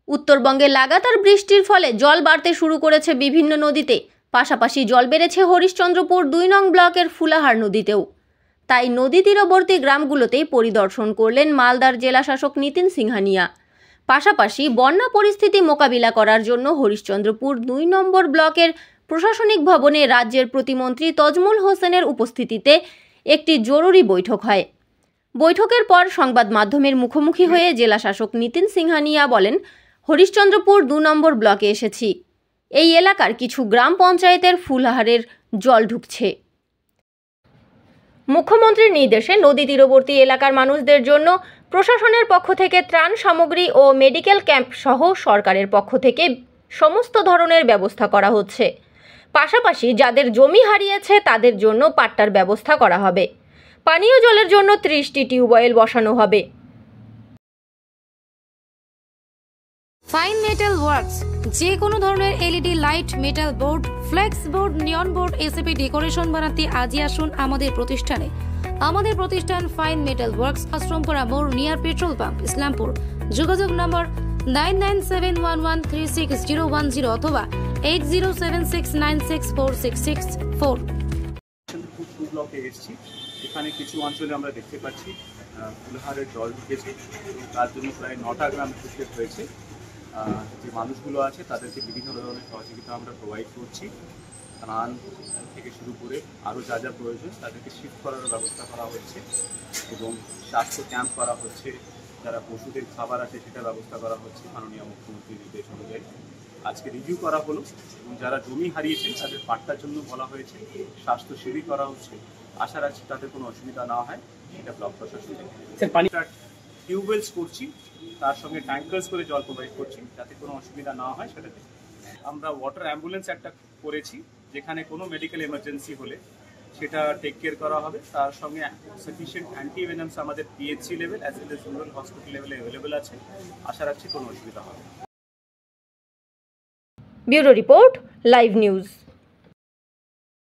উত্তরবঙ্গে লাগাতার বৃষ্টির ফলে জল বাড়তে শুরু করেছে বিভিন্ন নদীতে। পাশাপাশি জল বেড়েছে হরিশ্চন্দ্রপুর ২ নং ব্লকের ফুলাহার নদীতেও। তাই নদী তীরবর্তী গ্রামগুলোতে পরিদর্শন করলেন মালদার জেলাশাসক নিতিন সিংহানিয়া। পাশাপাশি বন্যা পরিস্থিতি মোকাবিলা করার জন্য হরিশ্চন্দ্রপুর ২ নম্বর ব্লকের প্রশাসনিক ভবনে রাজ্যের প্রতিমন্ত্রী তজমুল হোসেনের উপস্থিতিতে একটি জরুরি বৈঠক হয়। বৈঠকের পর সংবাদ মাধ্যমের মুখোমুখি হয়ে জেলাশাসক নিতিন সিংহানিয়া বলেন, হরিশ্চন্দ্রপুর ২ নম্বর ব্লকে এসেছি। এই এলাকার কিছু গ্রাম পঞ্চায়েতের ফুলহারের জল ঢুকছে। মুখ্যমন্ত্রীর নির্দেশে নদী তীরবর্তী এলাকার মানুষদের জন্য প্রশাসনের পক্ষ থেকে ত্রাণ সামগ্রী ও মেডিকেল ক্যাম্প সহ সরকারের পক্ষ থেকে সমস্ত ধরনের ব্যবস্থা করা হচ্ছে। পাশাপাশি যাদের জমি হারিয়েছে তাদের জন্য পাট্টার ব্যবস্থা করা হবে। পানীয় জলের জন্য 30টি টিউবওয়েল বসানো হবে। ফাইন মেটাল ওয়ার্কস যে কোনো ধরনের LED light, metal board, flakes board, নিয়ন বোর্ড, এসএপি ডেকোরেশন বানাতে আজই আসুন আমাদের প্রতিষ্ঠানে। আমাদের প্রতিষ্ঠান ফাইন মেটাল ওয়ার্কস, আশ্রমপুরা মোড়, নিয়ার পেট্রোল পাম্প, ইসলামপুর। যোগাযোগ নম্বর 9971136010 অথবা 8076964664। ব্লকে এসেছি। এখানে কিছু অঞ্চলে আমরা দেখতে পাচ্ছি ফুলহারের জল ঢুকেছে। তার জন্য প্রায় 9টা গ্রাম ক্ষতিগ্রস্ত হয়েছে। যে মানুষগুলো আছে তাদেরকে বিভিন্ন ধরনের সহযোগিতা আমরা প্রোভাইড করছি। ত্রাণ থেকে শুরু করে আরও যা যা প্রয়োজন তাদেরকে শিফট করার ব্যবস্থা করা হচ্ছে এবং স্বাস্থ্য ক্যাম্প করা হচ্ছে। যারা পশুদের খাবার আছে সেটার ব্যবস্থা করা হচ্ছে মাননীয় মুখ্যমন্ত্রীর নির্দেশ অনুযায়ী। আজকে রিভিউ করা হলো এবং যারা জমি হারিয়েছেন তাদের পাট্টার জন্য বলা হয়েছে, স্বাস্থ্য শিবির করা হচ্ছে। আশা রাখছি তাদের কোনো অসুবিধা না হয়। এটা ব্লক প্রশাসন টিউবওয়েলস করছি, তার সঙ্গে ট্যাঙ্কার্স করে জল প্রোভাইড করছি যাতে কোনো অসুবিধা না হয় সেটাতে। আমরা ওয়াটার অ্যাম্বুলেন্স একটা করেছি, যেখানে কোনো মেডিকেল এমার্জেন্সি হলে সেটা টেক কেয়ার করা হবে। তার সঙ্গে সাফিসিয়েন্ট অ্যান্টিভেনামস আমাদের PHC level as well as rural hospital লেভেলে অ্যাভেলেবেল আছে। আশা রাখছি কোনো অসুবিধা হবে। Bureau report, live news.